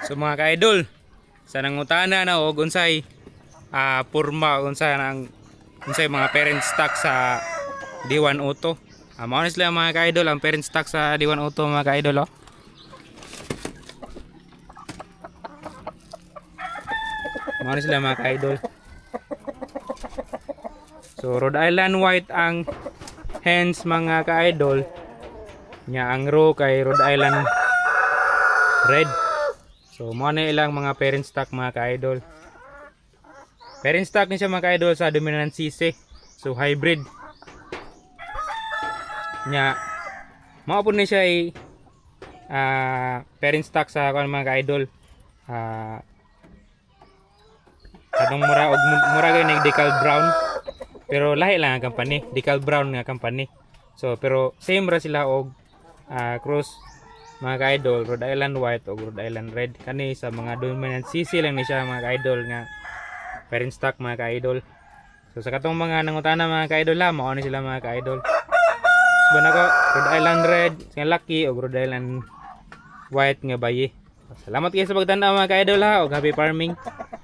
So mga ka-idol, sa nangutana na og unsay porma unsay mga parent stock sa D1 Auto. Mao ni sila mga ka-idol ang parent stock sa D1 Auto mga ka-idol oh. Mao ni sila mga ka-idol. So Rhode Island white ang hens mga ka-idol. Nya ang row kay Rhode Island red. So mao na ilang mga parent stock mga ka-idol. Parent stock ni siya mga ka-idol sa dominant sisi. So hybrid. Nya mao pud ni siya ay parent stock sa mga ka-idol. Kanong mura gay nig decal brown. Pero lahi lang ang company, decal brown nga company. So pero same ra sila og cross mga ka-idol, Rhode Island white o Rhode Island red. Kani sa mga dominant sisi lang ni siya mga ka-idol nga parent stock mga ka-idol. So sa katong mga nangutana mga ka-idol ha, mao ni sila mga ka-idol. So nako Rhode Island red nga lucky o Rhode Island white nga bayi. Salamat kayo sa pagtanaw mga ka-idol ha, og happy farming.